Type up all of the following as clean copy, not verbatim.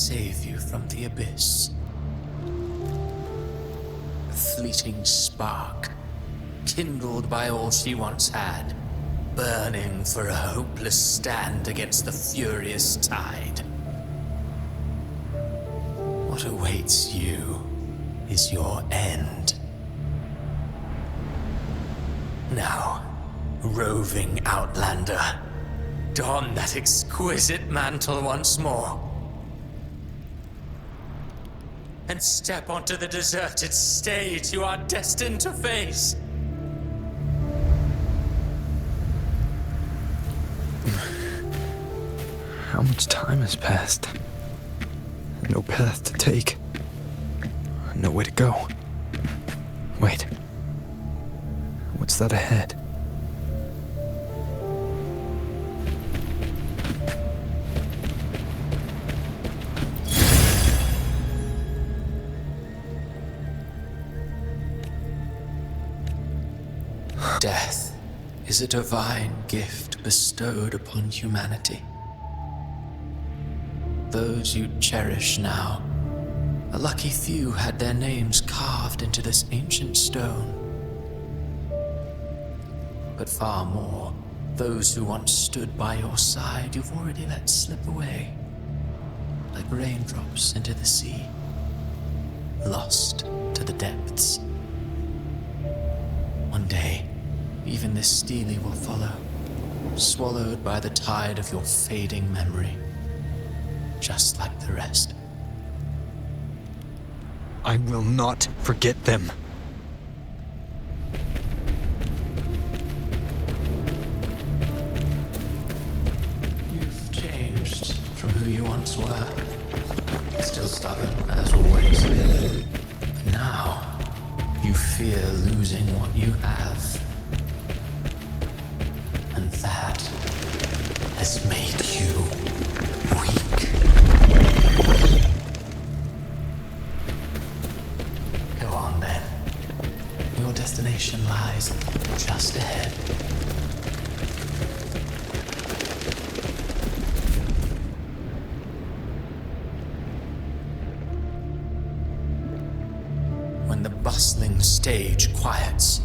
save you from the abyss. A fleeting spark, kindled by all she once had, burning for a hopeless stand against the furious tide. What awaits you is your end. Now, roving outlander, don that exquisite mantle once more, and step onto the deserted stage you are destined to face. How much time has passed? No path to take. Nowhere to go. Wait. What's that ahead? Death is a divine gift bestowed upon humanity. Those you cherish now, a lucky few had their names carved into this ancient stone. But far more, those who once stood by your side you've already let slip away, like raindrops into the sea, lost to the depths. One day, even this stele will follow, swallowed by the tide of your fading memory, just like the rest. I will not forget them. You've changed from who you once were. Still stubborn, as always. But now, you fear losing what you have. And that has made you weak. Go on then. Your destination lies just ahead. When the bustling stage quiets,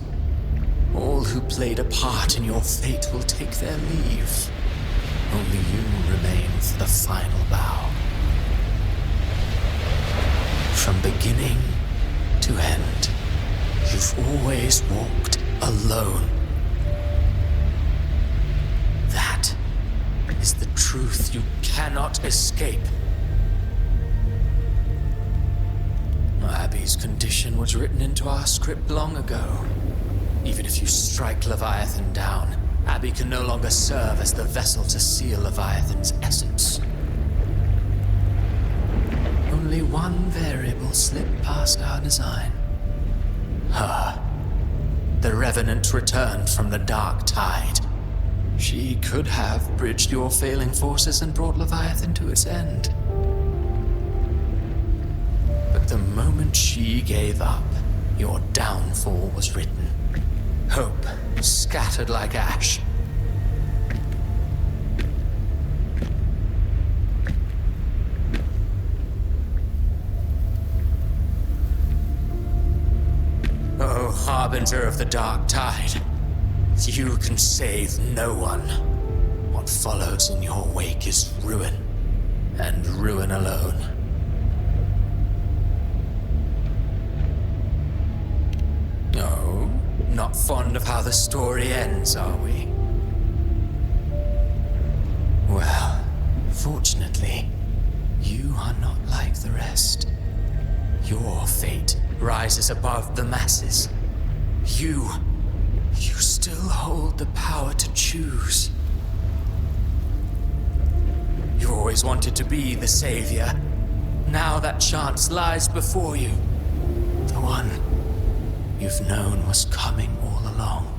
all who played a part in your fate will take their leave. Only you remain for the final bow. From beginning to end, you've always walked alone. That is the truth you cannot escape. Abby's condition was written into our script long ago. Even if you strike Leviathan down, Abby can no longer serve as the vessel to seal Leviathan's essence. Only one variable slipped past our design. Her. The Revenant returned from the dark tide. She could have bridged your failing forces and brought Leviathan to its end. But the moment she gave up, your downfall was written. Hope scattered like ash. Oh, harbinger of the dark tide, you can save no one. What follows in your wake is ruin, and ruin alone. No, not fond of how the story ends, are we? Well, fortunately, you are not like the rest. Your fate rises above the masses. You still hold the power to choose. You always wanted to be the savior. Now that chance lies before you. The one you've known was coming all along.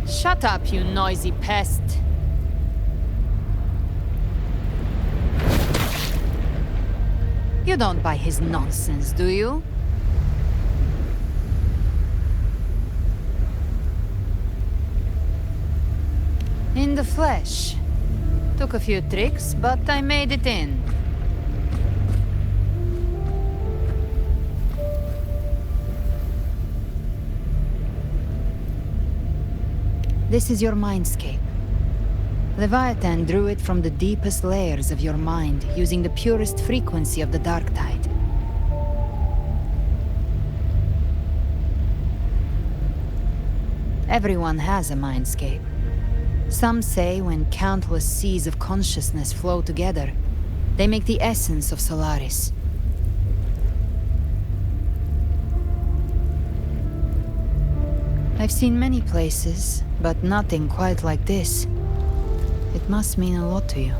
Shut up, you noisy pest. You don't buy his nonsense, do you? flesh. Took a few tricks, but I made it in. This is your mindscape. Leviathan drew it from the deepest layers of your mind, using the purest frequency of the dark tide. Everyone has a mindscape. Some say when countless seas of consciousness flow together, they make the essence of Solaris. I've seen many places, but nothing quite like this. It must mean a lot to you.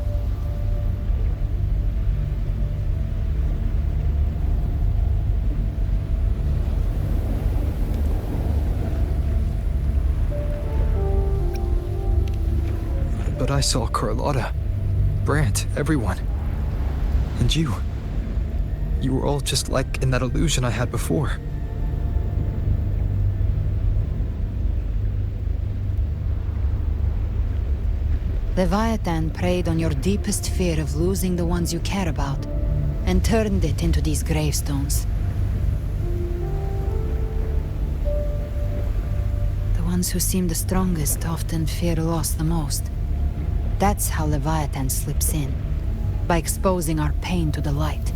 But I saw Carlotta, Brant, everyone. And you. You were all just like in that illusion I had before. Leviathan preyed on your deepest fear of losing the ones you care about, and turned it into these gravestones. The ones who seem the strongest often fear loss the most. That's how Leviathan slips in, by exposing our pain to the light.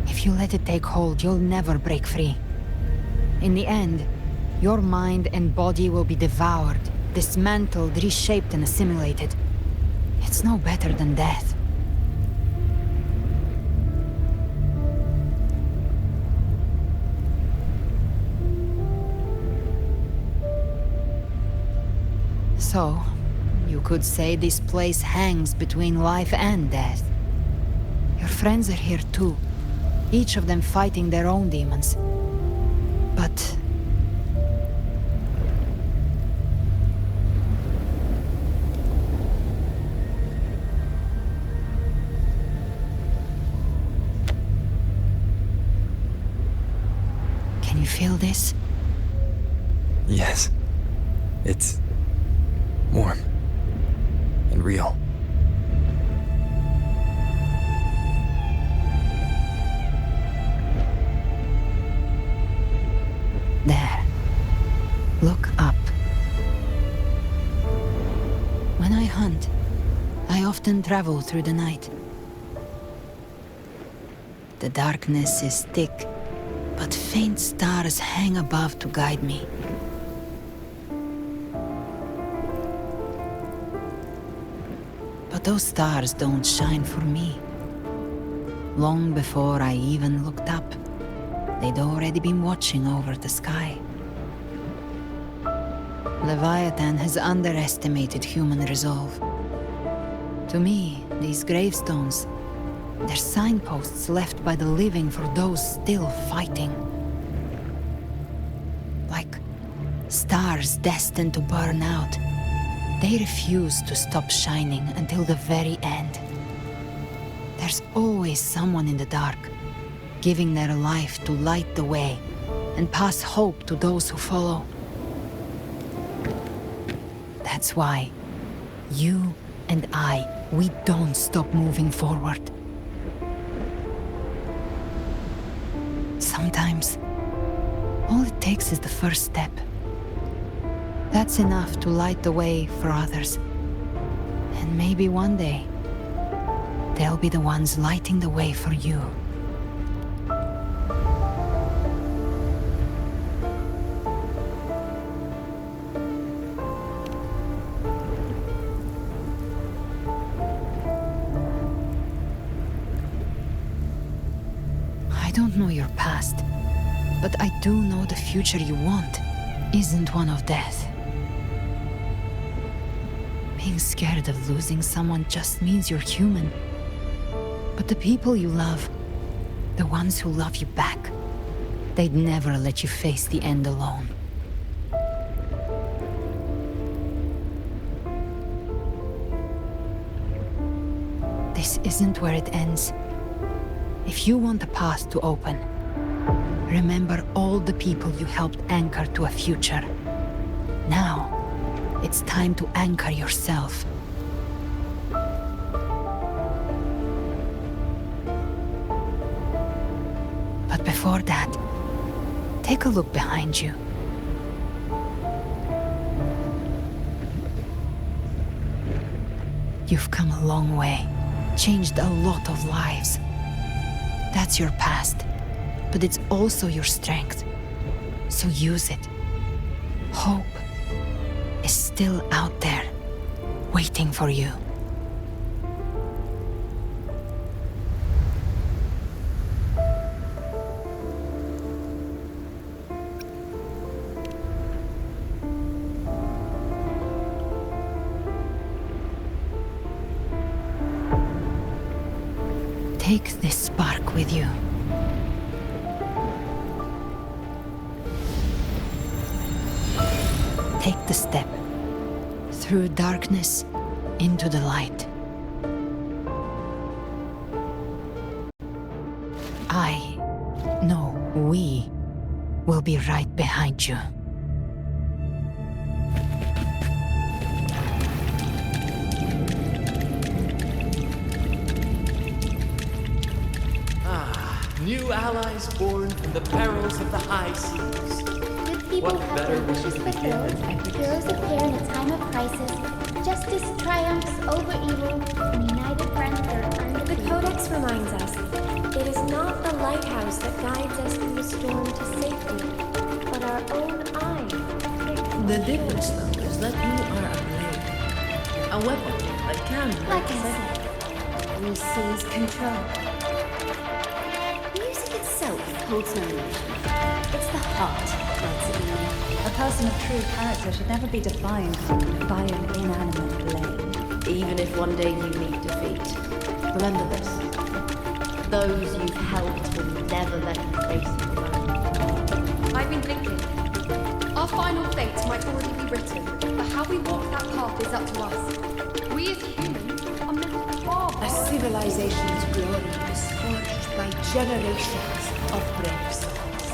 If you let it take hold, you'll never break free. In the end, your mind and body will be devoured, dismantled, reshaped, and assimilated. It's no better than death. So, you could say this place hangs between life and death. Your friends are here too, each of them fighting their own demons. But... can you feel this? Yes. It's warm and real. There. Look up. When I hunt, I often travel through the night. The darkness is thick, but faint stars hang above to guide me. But those stars don't shine for me. Long before I even looked up, they'd already been watching over the sky. Leviathan has underestimated human resolve. To me, these gravestones, they're signposts left by the living for those still fighting. Like stars destined to burn out, they refuse to stop shining until the very end. There's always someone in the dark, giving their life to light the way and pass hope to those who follow. That's why you and we don't stop moving forward. Sometimes, all it takes is the first step. That's enough to light the way for others. And maybe one day, they'll be the ones lighting the way for you. I don't know your past, but I do know the future you want isn't one of death. Being scared of losing someone just means you're human. But the people you love, the ones who love you back, they'd never let you face the end alone. This isn't where it ends. If you want the path to open, Remember all the people you helped anchor to a future. Now, it's time to anchor yourself. But before that, take a look behind you. You've come a long way, changed a lot of lives. That's your past, but it's also your strength. So use it. Hope is still out there, waiting for you. Take this spark with you. Take the step through darkness into the light. We will be right behind you. New allies born from the perils of the high seas. Good people What have better their wishes way to begin fulfilled. than execution? Heroes appear in a time of crisis. Justice triumphs over evil, and united friends are The undefeated. Codex reminds us, it is not the lighthouse that guides us through the storm to safety, but our own eyes. The difference, though, is that you are a blade. A weapon that can Like break I safety. said, we seize control. Music itself holds no emotion. It's the heart that lets it be. A person of true character should never be defined by an inanimate blade. Even if one day you meet defeat, remember this. Those you've helped will never let you face it alone. I've been thinking. Our final fate might already be written, but how we walk that path is up to us. We as humans are meant to be far A civilization's glory is forged by generations of brave souls.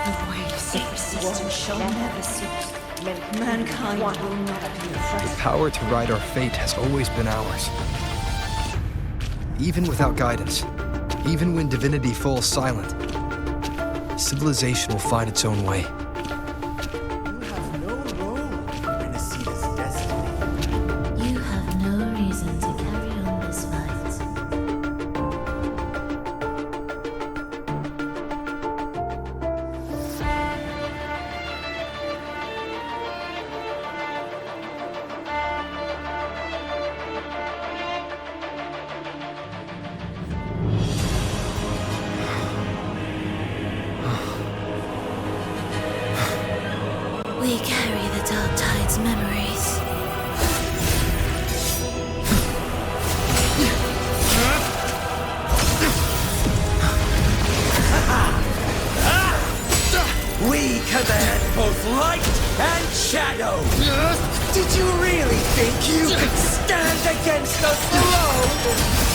The waves of resistance shall never cease. Mankind will not be The oppressed. power to ride our fate has always been ours. Even without guidance, even when divinity falls silent, civilization will find its own way. You have no role in Renaceda's destiny. You have no reason to carry on this fight. We carry the Dark Tide's memories. We command both light and shadow. Did you really think you could stand against us alone?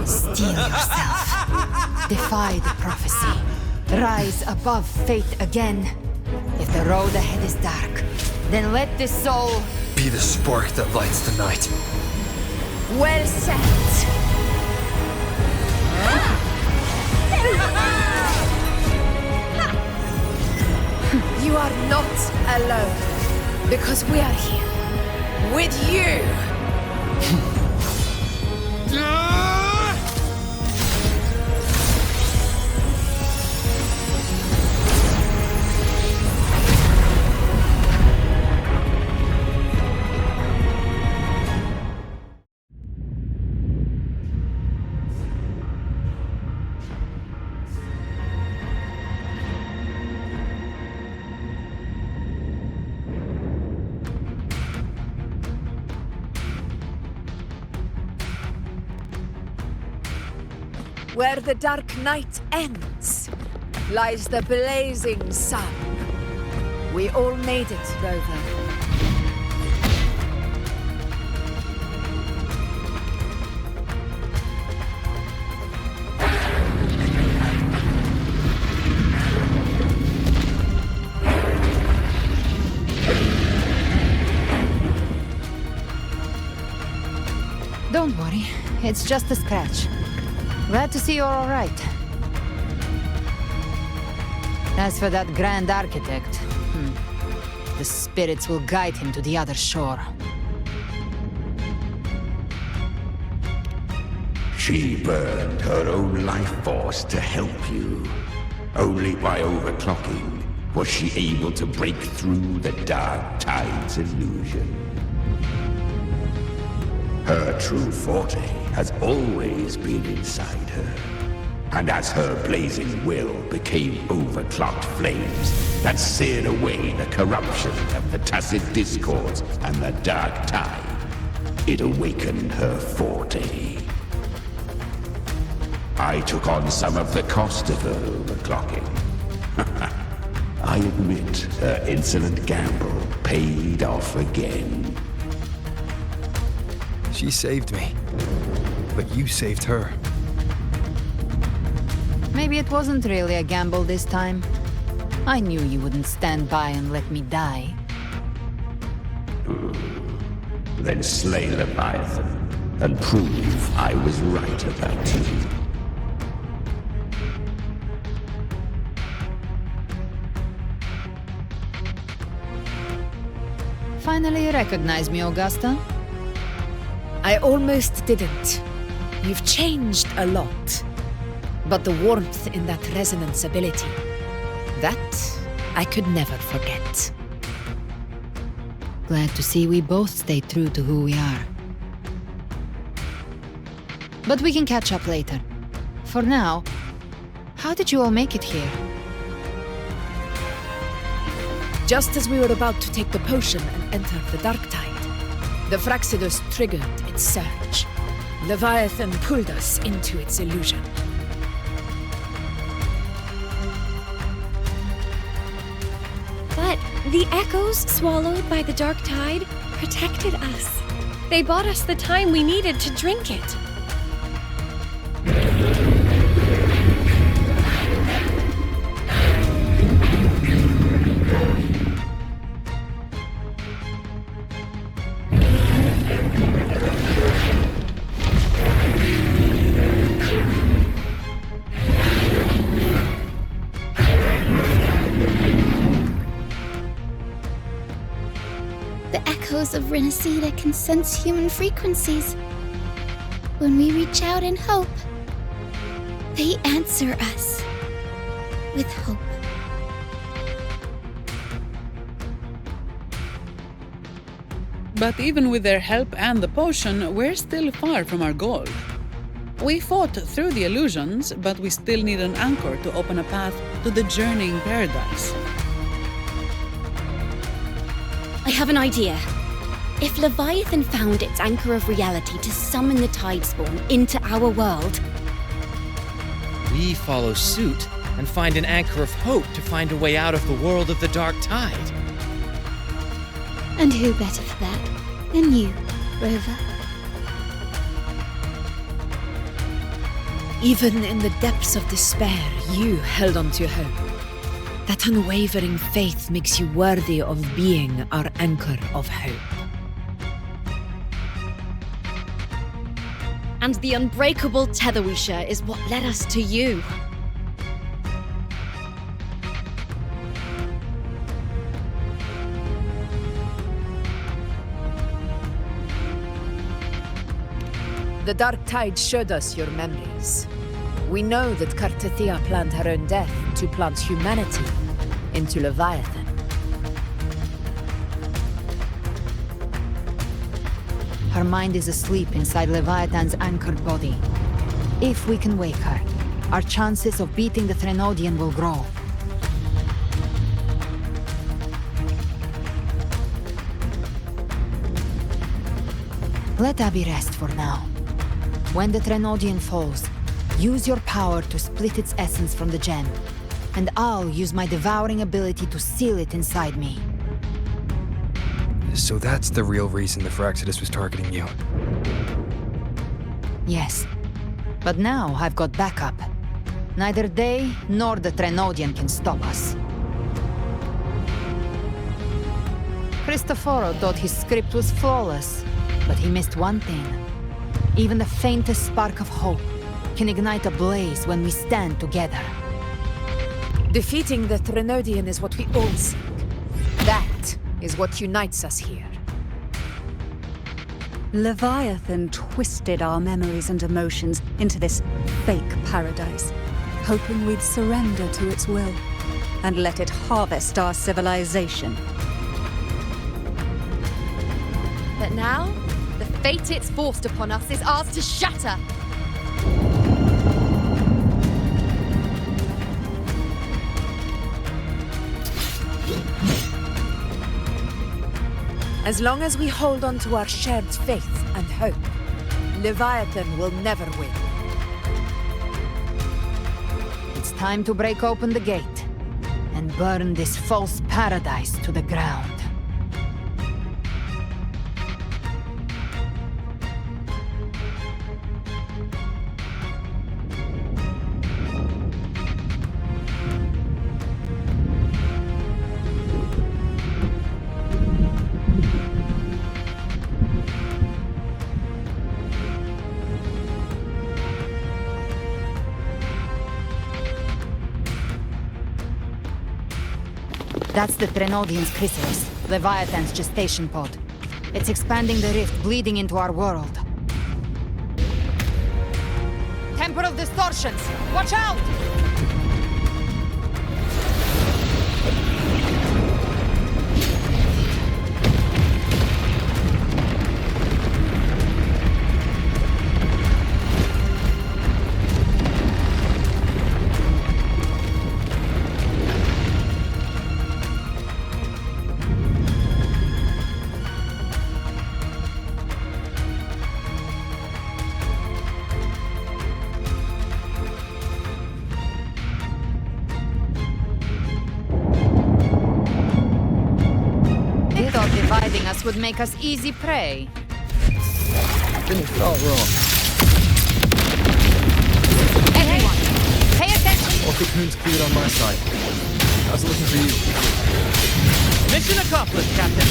Steel yourself. Defy the prophecy. Rise above fate again. If the road ahead is dark, then let this soul... Be the spark that lights the night. Well said. You are not alone, because we are here with you. Where the dark night ends, lies the blazing sun. We all made it, Rover. Don't worry, it's just a scratch. Glad to see you're all right. As for that Grand Architect, the spirits will guide him to the other shore. She burned her own life force to help you. Only by overclocking was she able to break through the Dark Tide's illusion. Her true forte has always been inside her. And as her blazing will became overclocked flames that seared away the corruption of the tacit discords and the Dark Tide, it awakened her forte. I took on some of the cost of her overclocking. I admit her insolent gamble paid off again. She saved me, but you saved her. Maybe it wasn't really a gamble this time. I knew you wouldn't stand by and let me die. Then slay Leviathan and prove I was right about you. Finally recognize me, Augusta? I almost didn't. You've changed a lot. But the warmth in that resonance ability, that I could never forget. Glad to see we both stay true to who we are. But we can catch up later. For now, how did you all make it here? Just as we were about to take the potion and enter the Dark Tide, the Fraxidus triggered its surge. Leviathan pulled us into its illusion. But the echoes swallowed by the Dark Tide protected us. They bought us the time we needed to drink it. Of Renacida can sense human frequencies. When we reach out in hope, they answer us with hope. But even with their help and the potion, we're still far from our goal. We fought through the illusions, but we still need an anchor to open a path to the journeying paradise. I have an idea. If Leviathan found its anchor of reality to summon the Tidespawn into our world, we follow suit and find an anchor of hope to find a way out of the world of the Dark Tide. And who better for that than you, Rover? Even in the depths of despair, you held on to hope. That unwavering faith makes you worthy of being our anchor of hope. and the unbreakable tether we share is what led us to you. The Dark Tide showed us your memories. We know that Kartathea planned her own death to plant humanity into Leviathan. Her mind is asleep inside Leviathan's anchored body. If we can wake her, our chances of beating the Threnodian will grow. Let Abby rest for now. When the Threnodian falls, Use your power to split its essence from the gem, and I'll use my devouring ability to seal it inside me. So that's the real reason the Phyraxidus was targeting you. Yes. But now I've got backup. Neither they nor the Trenodian can stop us. Cristoforo thought his script was flawless, but he missed one thing. Even the faintest spark of hope can ignite a blaze when we stand together. Defeating the Trenodian is what we all seek. That is what unites us here. Leviathan twisted our memories and emotions into this fake paradise, hoping we'd surrender to its will and let it harvest our civilization. But now, the fate it's forced upon us is ours to shatter. As long as we hold on to our shared faith and hope, Leviathan will never win. It's time to break open the gate and burn this false paradise to the ground. That's the Trenodian's chrysalis, Leviathan's gestation pod. It's expanding the rift, bleeding into our world. Temper of distortions! Watch out! Dividing us would make us easy prey. Finished all wrong. Everyone, pay attention! All cocoons cleared on my side. How's it looking for you? Mission accomplished, Captain.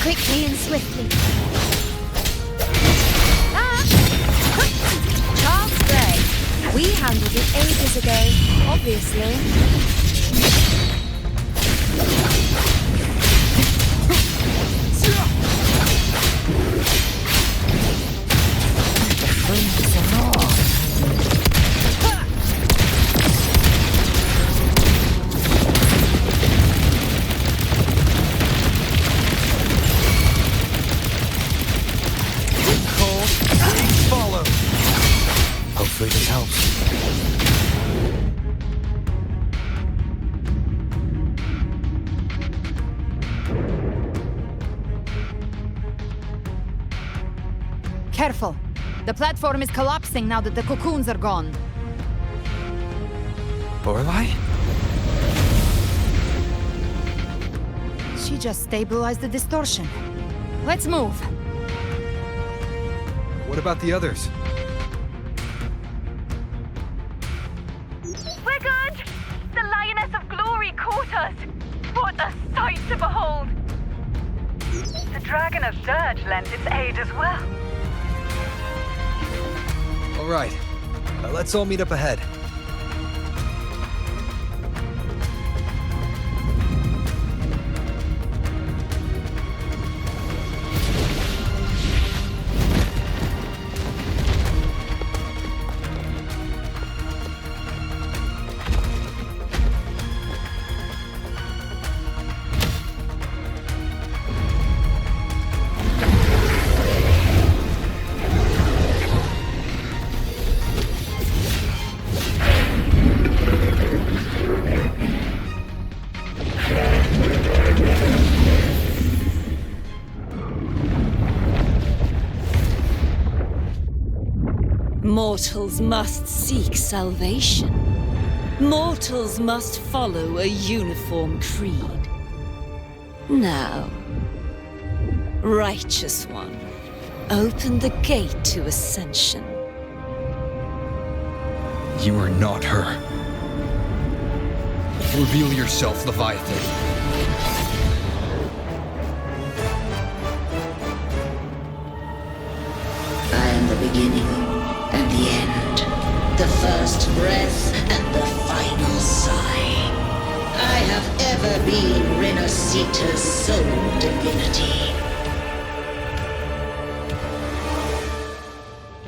Quickly and swiftly. Charles Gray. We handled it ages ago, obviously. Hopefully this helps. Careful! The platform is collapsing now that the cocoons are gone. Lorelei? She just stabilized the distortion. Let's move. What about the others? We're good! The Lioness of Glory caught us! What a sight to behold! The Dragon of Dirge lent its aid as well. All right. Let's all meet up ahead. Mortals must seek salvation. Mortals must follow a uniform creed. Now, Righteous One, open the gate to ascension. You are not her. Reveal yourself, Leviathan. I am the beginning and the end, the first breath and the final sigh. I have ever been Renasita's sole divinity.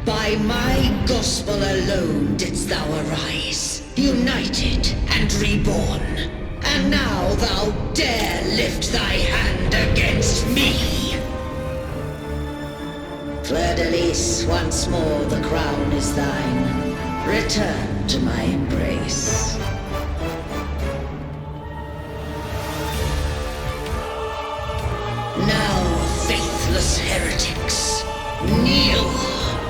By my gospel alone didst thou arise, united and reborn. And now thou dare lift thy hand against me! Fleur-de-Lis, once more the crown is thine. Return to my embrace. Now, faithless heretics, kneel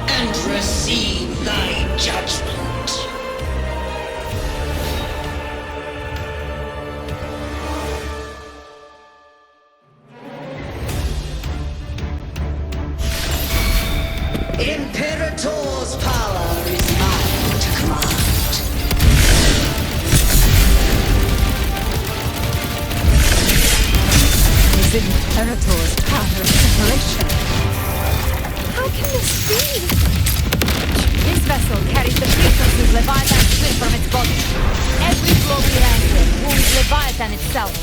and receive thy judgment. Imperator's power is mine to command. Is Imperator's power of separation? How can this be? This vessel carries the frequencies Leviathan split from its body. Every blow we land with wounds Leviathan itself.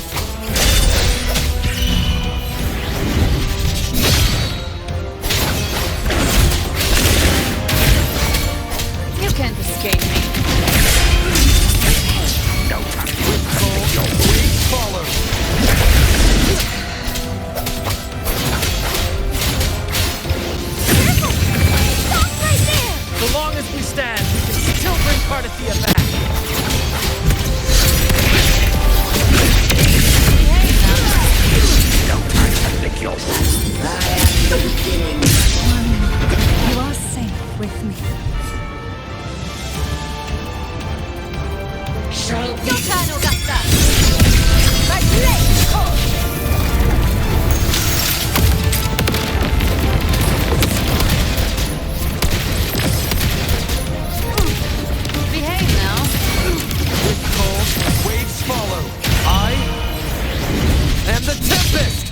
You can't escape me. No time. Your wings follow. Stop right there! So long as we stand, we can still bring Cardathia back. No time to lick yourself. I am the beginning. You are safe with me. Shall be. Your turn, Augusta! My blade cold! Behave now. With cold, waves follow. I am the Tempest!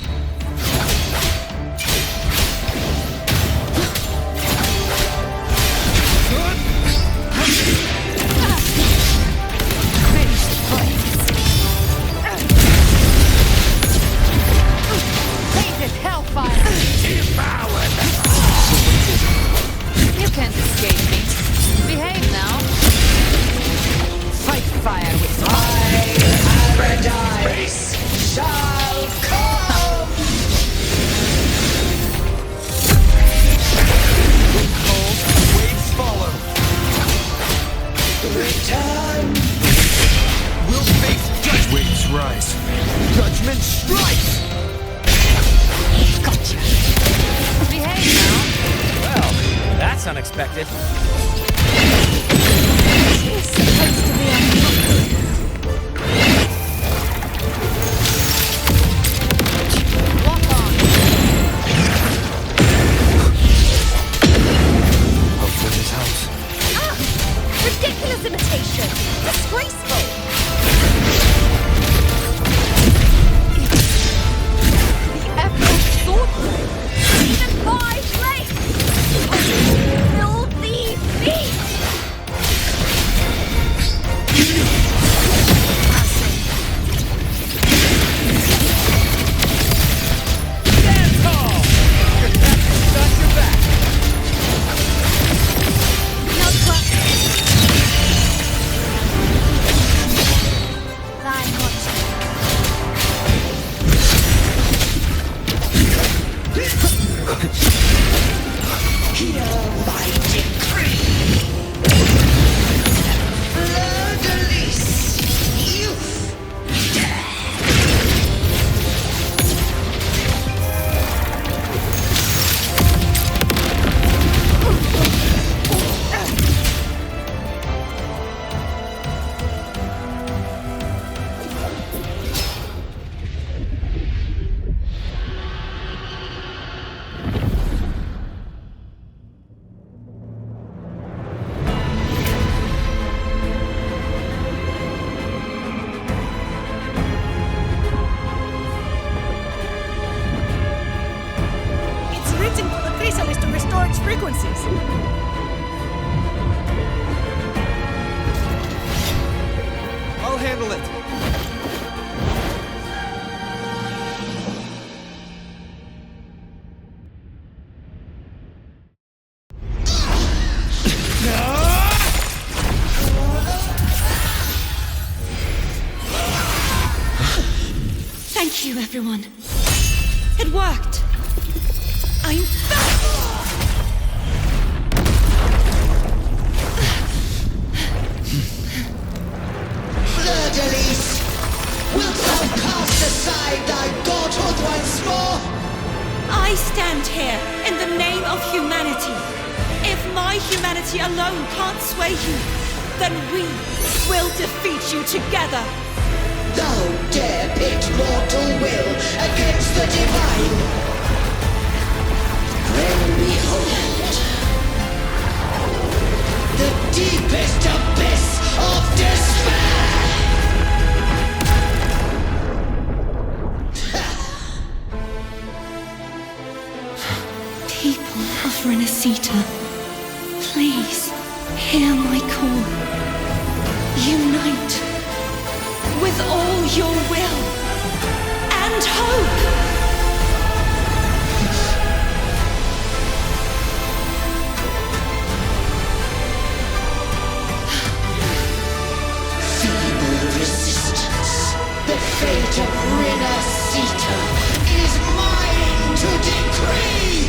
Tainted hellfire! You can't escape me. Behave now. Fight fire with Paradise shall come! Cold, waves follow. Return! We'll face judgment. Waves rise. Judgment strikes! Gotcha. Behave now. Well, that's unexpected. She's supposed to be a walk on. Hope for this house. Ah! Ridiculous imitation! Disgraceful! The emerald sword blade! Even my blade! Filthy beast! Stand tall! Your captain's got your back. Now trust thine watching. Hear my decree! Fleur-de-Lis, youth, death! waiting for the chrysalis to restore its frequencies. I'll handle it. Thank you, everyone. It worked. I'm back! Fleur-de-Lis, wilt thou cast aside thy godhood once more? I stand here in the name of humanity. If my humanity alone can't sway you, then we will defeat you together. Thou dare pit mortal will against the divine. Then behold, the deepest abyss of despair! People of Renacita, please hear my call. Unite with all your will and hope. Feeble resistance. The fate of Renacita is mine to decree!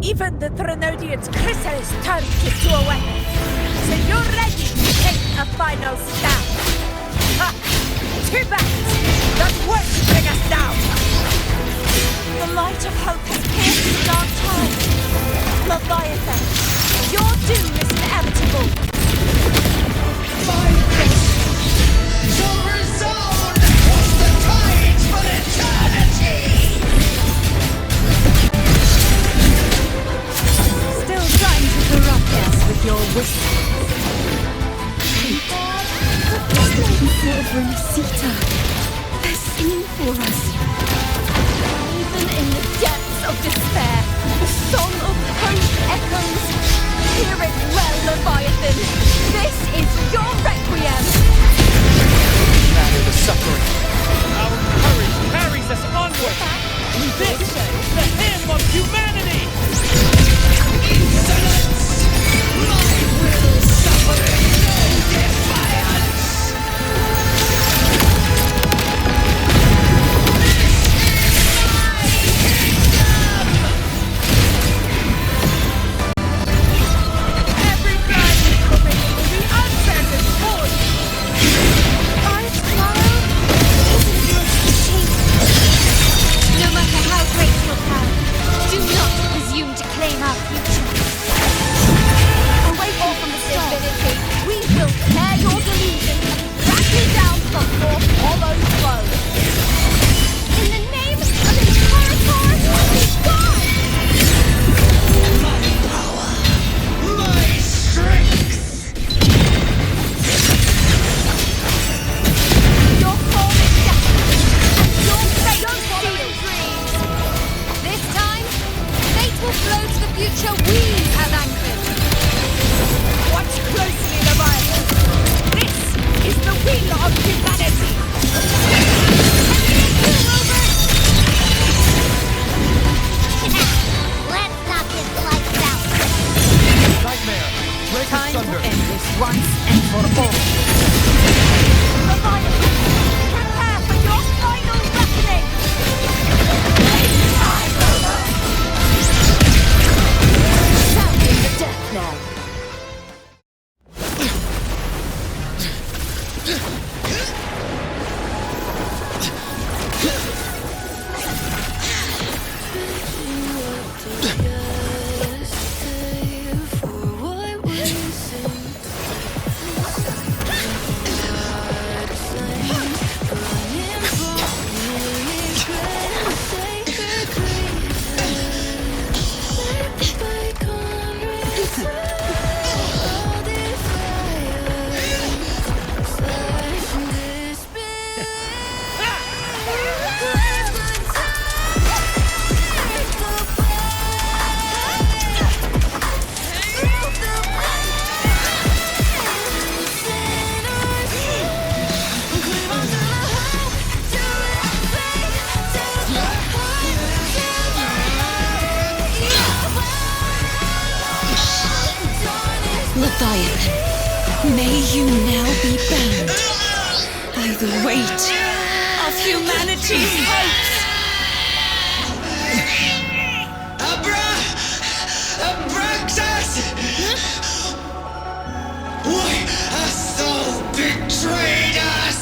Even the Trinodian's chrysalis turns it to a weapon. So you're ready to take a final stand. Ha! Too bad! That won't bring us down! The light of hope has pierced the dark tide. Leviathan, your doom is inevitable. My fist shall resound across the tides for eternity! Still trying to corrupt us with your whispers. The people of Renacita, they're singing for us. Leviathan, may you now be bound by the weight of humanity's hopes. Abraxas! Why has Sol betrayed us?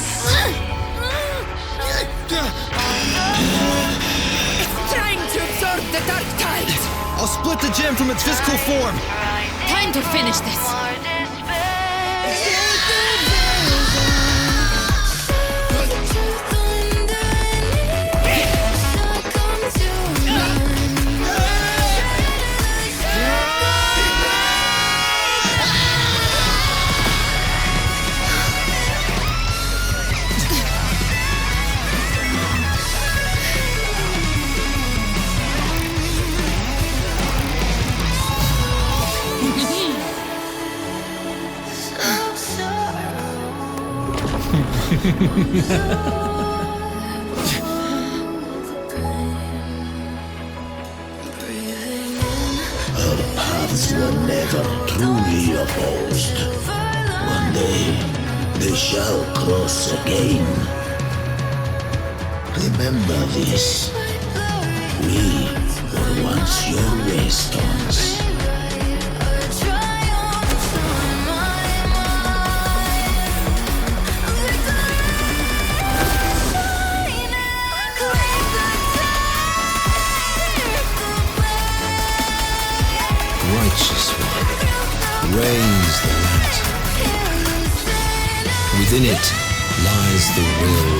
It's trying to absorb the dark tide. I'll split the gem from its physical form. Time to finish this. Our paths were never truly opposed. One day, they shall cross again. Remember this. We were once your waystones. Righteous one, raise the lantern. Within it lies the will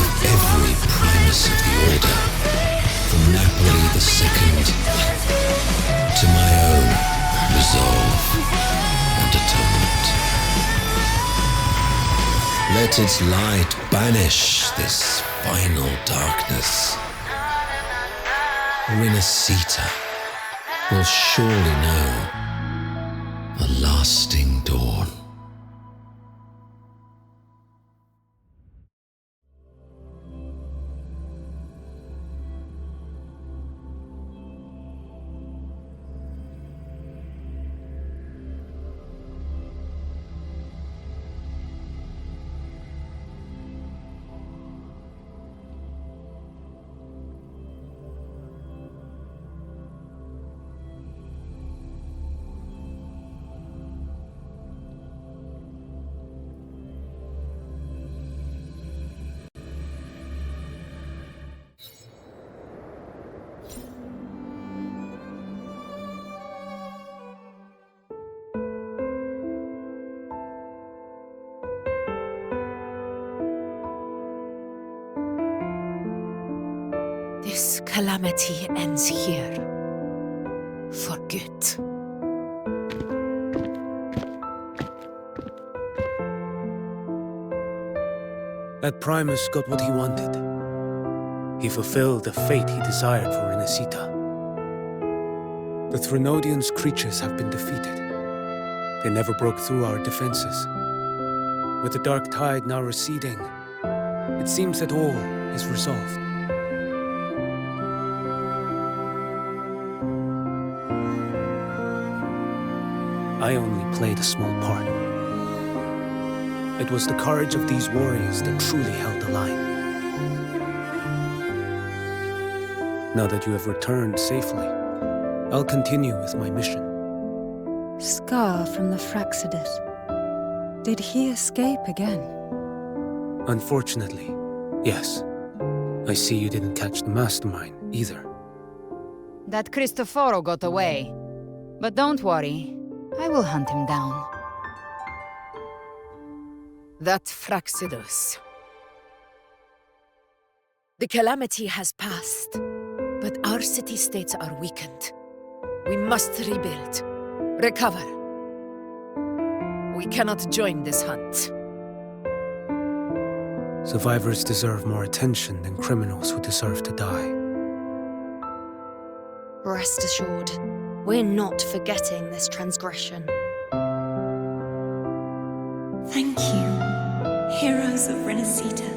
of every primus of the Order, from Napoli II to my own resolve and atonement. Let its light banish this final darkness. Renacita will surely know a lasting dawn. This calamity ends here. For good. That Primus got what he wanted. He fulfilled the fate he desired for Renacita. The Threnodians' creatures have been defeated. They never broke through our defenses. With the dark tide now receding, it seems that all is resolved. I only played a small part. It was the courage of these warriors that truly held the line. Now that you have returned safely, I'll continue with my mission. Scar from the Fraxidus. Did he escape again? Unfortunately, yes. I see you didn't catch the mastermind either. That Cristoforo got away. But don't worry, I will hunt him down. That Fraxidus. The calamity has passed, but our city-states are weakened. We must rebuild, recover. We cannot join this hunt. Survivors deserve more attention than criminals who deserve to die. Rest assured, we're not forgetting this transgression. Thank you, heroes of Renacita.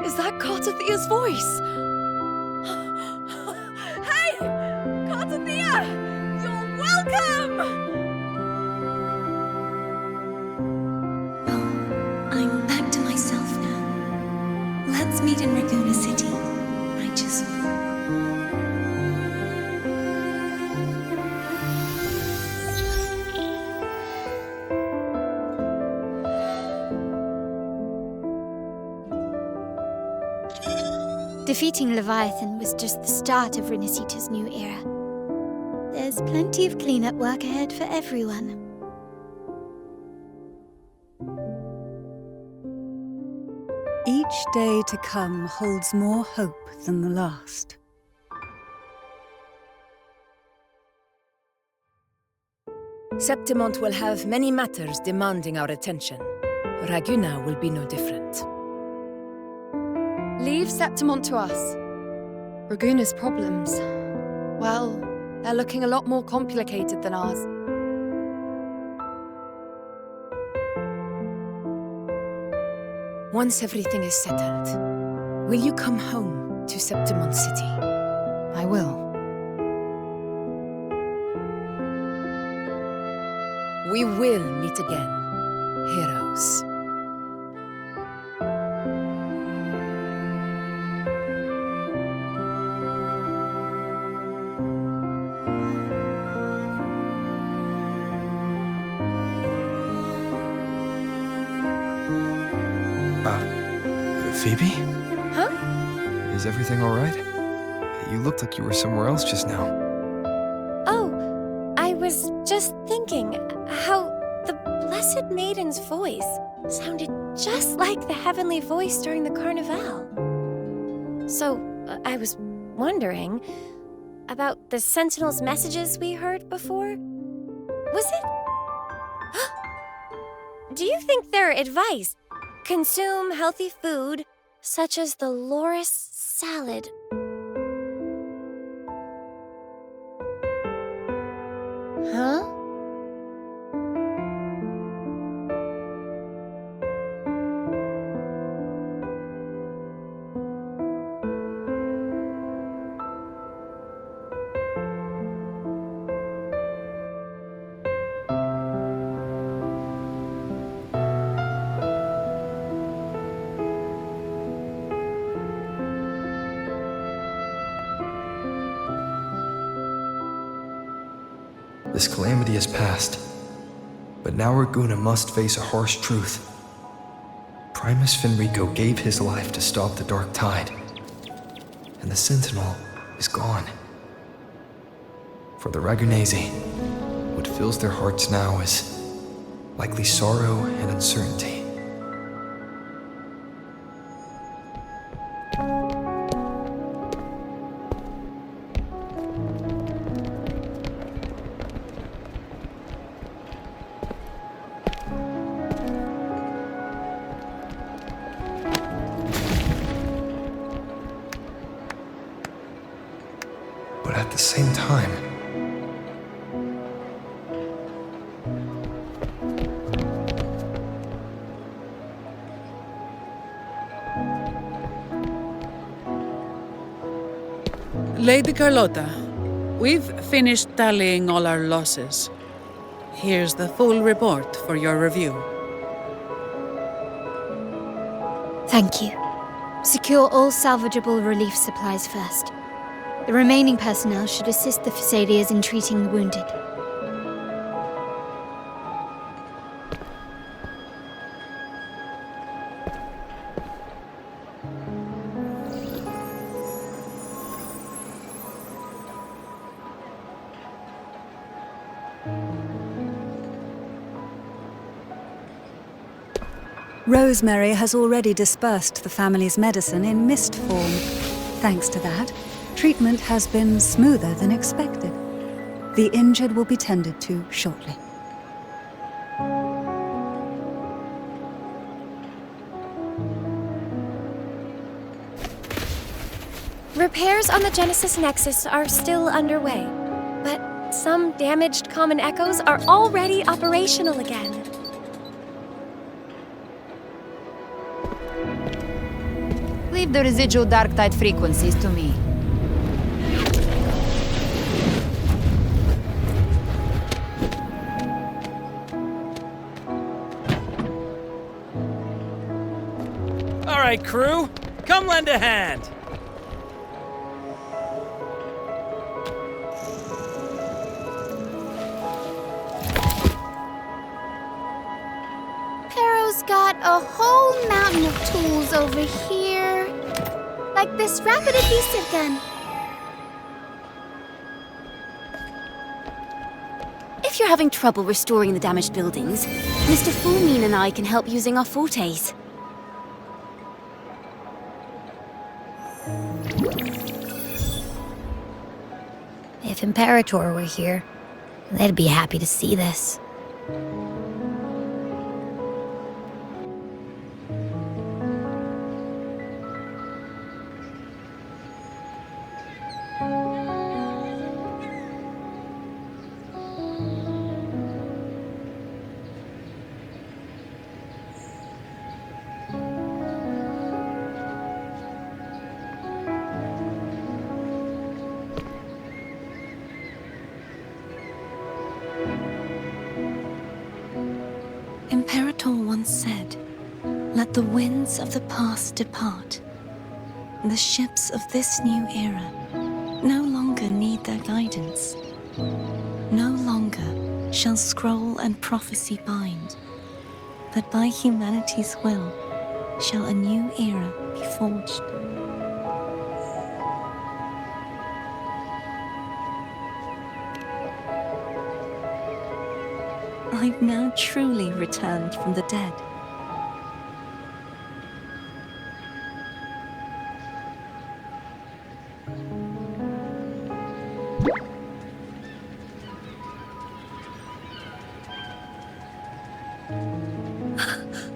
Is that Cartathia's voice? Hey! Cartathia! You're welcome! I'm back to myself now. Let's meet in Raguna City, righteous one. Defeating Leviathan was just the start of Rinasita's new era. There's plenty of cleanup work ahead for everyone. Each day to come holds more hope than the last. Septimont will have many matters demanding our attention. Raguna will be no different. Leave Septimont to us. Raguna's problems, well, they're looking a lot more complicated than ours. Once everything is settled, will you come home to Septimont City? I will. We will meet again, heroes. Phoebe? Huh? Is everything all right? You looked like you were somewhere else just now. Oh, I was just thinking how the Blessed Maiden's voice sounded just like the heavenly voice during the Carnival. So, I was wondering about the Sentinel's messages we heard before. Was it? Do you think their advice? Consume healthy food, such as the loris salad. Huh? This calamity has passed, but now Raguna must face a harsh truth. Primus Finrico gave his life to stop the Dark Tide, and the Sentinel is gone. For the Ragunesi, what fills their hearts now is likely sorrow and uncertainty. But at the same time, Lady Carlotta, we've finished tallying all our losses. Here's the full report for your review. Thank you. Secure all salvageable relief supplies first. The remaining personnel should assist the Phasaelians in treating the wounded. Rosemary has already dispersed the family's medicine in mist form. Thanks to that, treatment has been smoother than expected. The injured will be tended to shortly. Repairs on the Genesis Nexus are still underway, but some damaged common echoes are already operational again. Leave the residual dark tide frequencies to me. right, crew. Come lend a hand. Pero's got a whole mountain of tools over here. Like this rapid adhesive gun. If you're having trouble restoring the damaged buildings, Mr. Fulmine and I can help using our fortes. If Imperator were here, they'd be happy to see this. Imperator once said, "Let the winds of the past depart. The ships of this new era no longer need their guidance. No longer shall scroll and prophecy bind, but by humanity's will shall a new era be forged." I've now truly returned from the dead.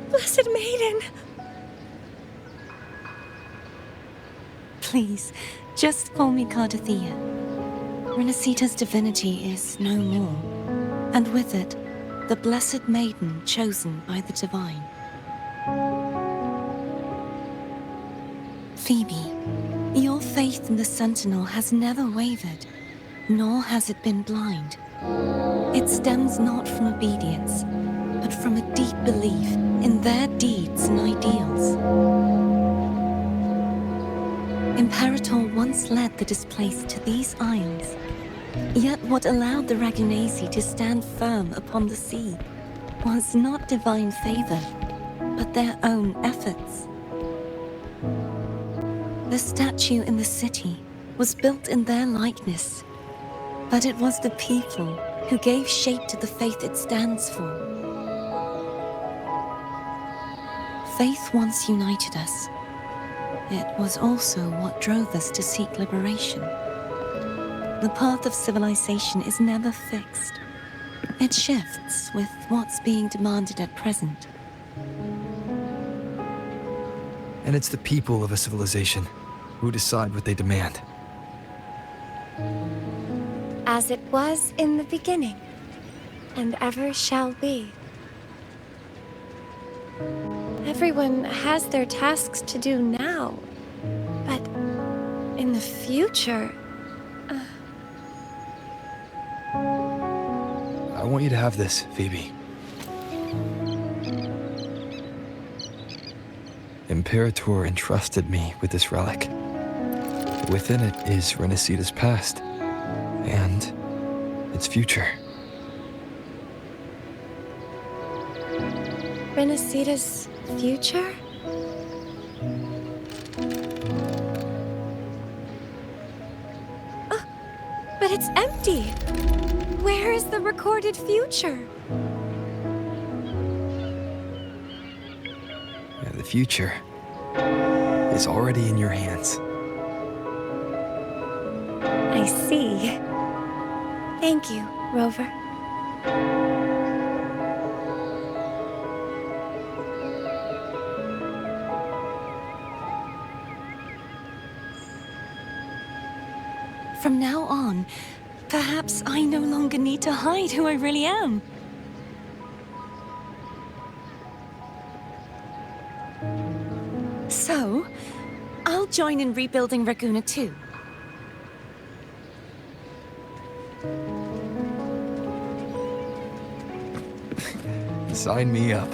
Blessed Maiden! Please, just call me Cardathea. Renacita's divinity is no more, and with it, the Blessed Maiden chosen by the Divine. Phoebe, your faith in the Sentinel has never wavered, nor has it been blind. It stems not from obedience, but from a deep belief in their deeds and ideals. Imperator once led the displaced to these isles. Yet what allowed the Ragunasi to stand firm upon the sea was not divine favor, but their own efforts. The statue in the city was built in their likeness, but it was the people who gave shape to the faith it stands for. Faith once united us. It was also what drove us to seek liberation. The path of civilization is never fixed. It shifts with what's being demanded at present. And it's the people of a civilization who decide what they demand. As it was in the beginning, and ever shall be. Everyone has their tasks to do now, but in the future... I want you to have this, Phoebe. Imperator entrusted me with this relic. Within it is Renacita's past, and its future. Renacita's future? Oh, but it's empty! Where is the recorded future? The future is already in your hands. I see. Thank you, Rover. From now on, perhaps I no longer need to hide who I really am. So, I'll join in rebuilding Raguna too. Sign me up.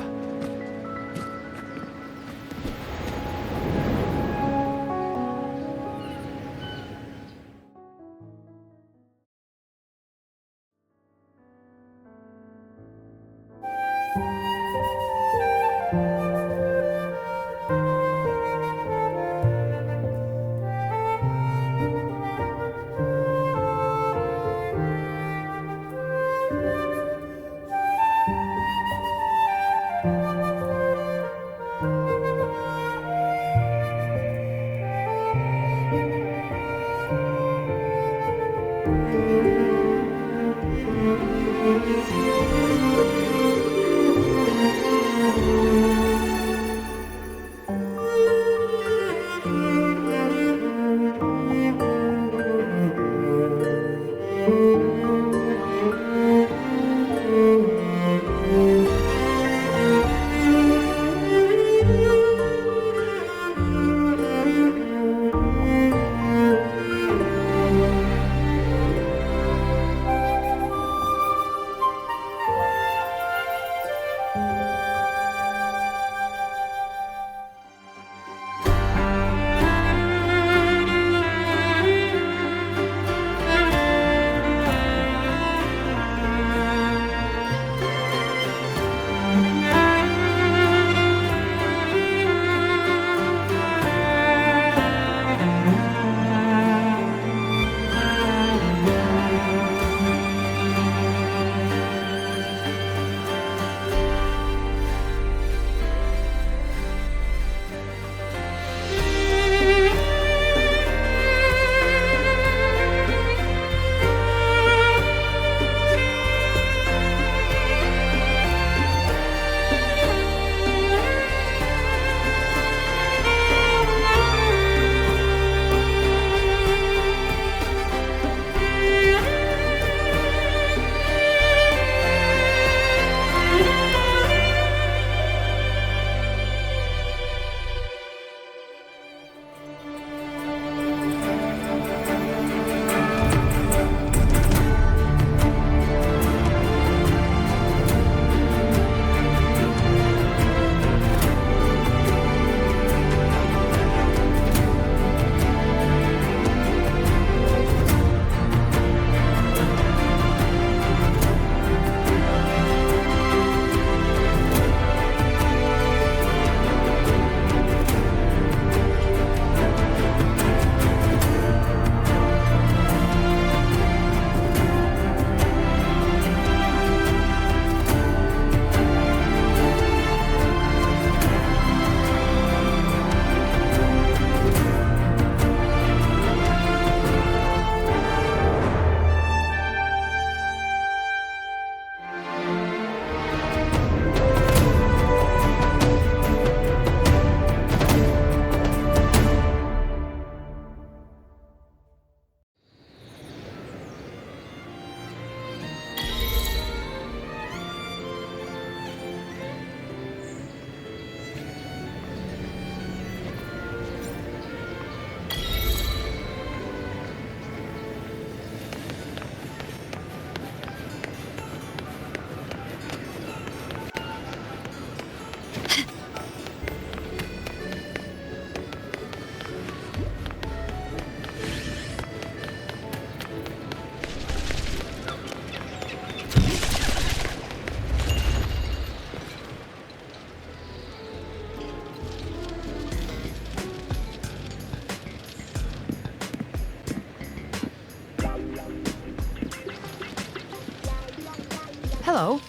hello.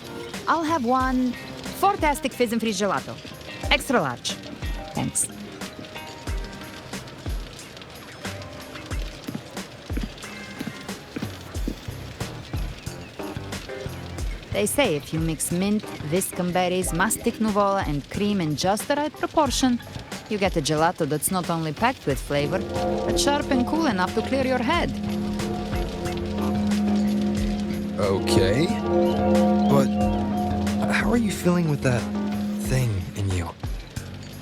I'll have one fantastic fizz and freeze gelato. Extra large. Thanks. They say if you mix mint, viscum berries, mastic nuvola, and cream in just the right proportion, you get a gelato that's not only packed with flavor, but sharp and cool enough to clear your head. Okay. But how are you feeling with that thing in you?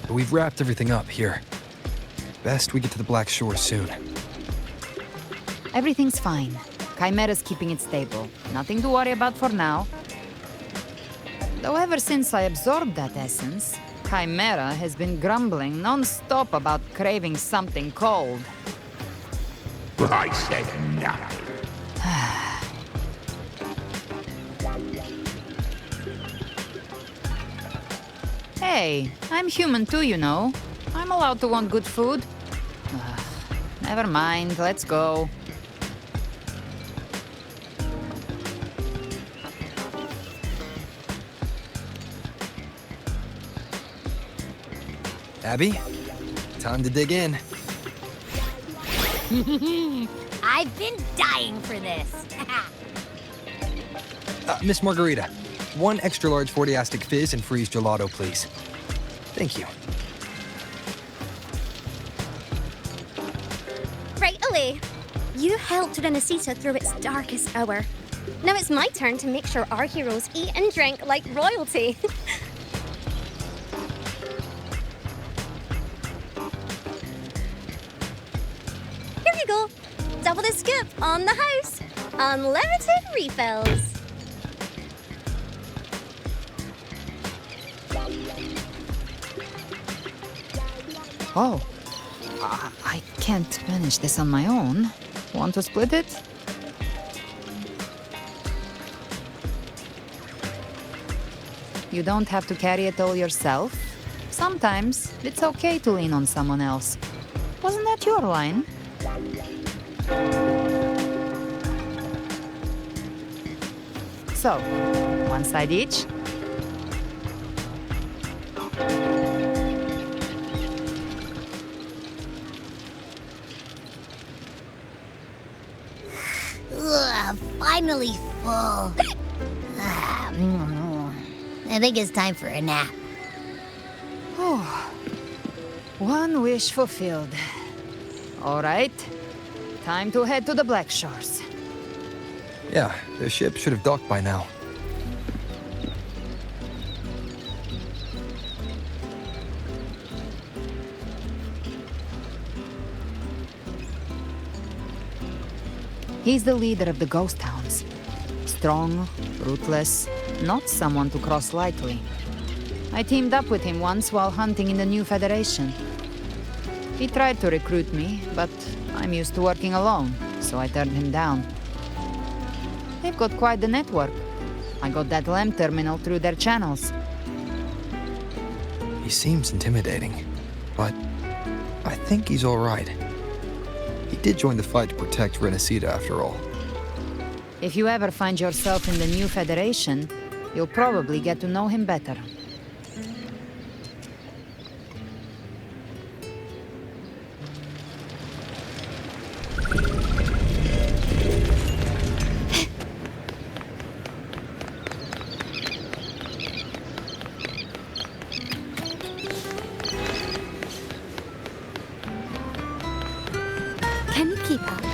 We've wrapped everything up here. Best we get to the Black Shore soon. Everything's fine. Chimera's keeping it stable. Nothing to worry about for now. Though ever since I absorbed that essence, Chimera has been grumbling non-stop about craving something cold. I said nothing. Hey, I'm human too, you know. I'm allowed to want good food. Never mind, let's go. Abby, time to dig in. I've been dying for this. Miss Margarita, one extra large 40-astic fizz and freeze gelato, please. Thank you. Right away. You helped Renesita through its darkest hour. Now it's my turn to make sure our heroes eat and drink like royalty. Here you go. Double the scoop on the house. Unlimited refills. Oh, I can't manage this on my own. Want to split it? You don't have to carry it all yourself. Sometimes it's okay to lean on someone else. Wasn't that your line? So, one side each. Ugh, finally full. I think it's time for a nap. Oh, one wish fulfilled. All right, time to head to the Black Shores. Yeah, the ship should have docked by now. He's the leader of the ghost towns. Strong, ruthless, not someone to cross lightly. I teamed up with him once while hunting in the new Federation. He tried to recruit me, but I'm used to working alone, so I turned him down. They've got quite the network. I got that LEM terminal through their channels. He seems intimidating, but I think he's all right. He did join the fight to protect Renesita after all. If you ever find yourself in the new Federation, you'll probably get to know him better. Can you keep up?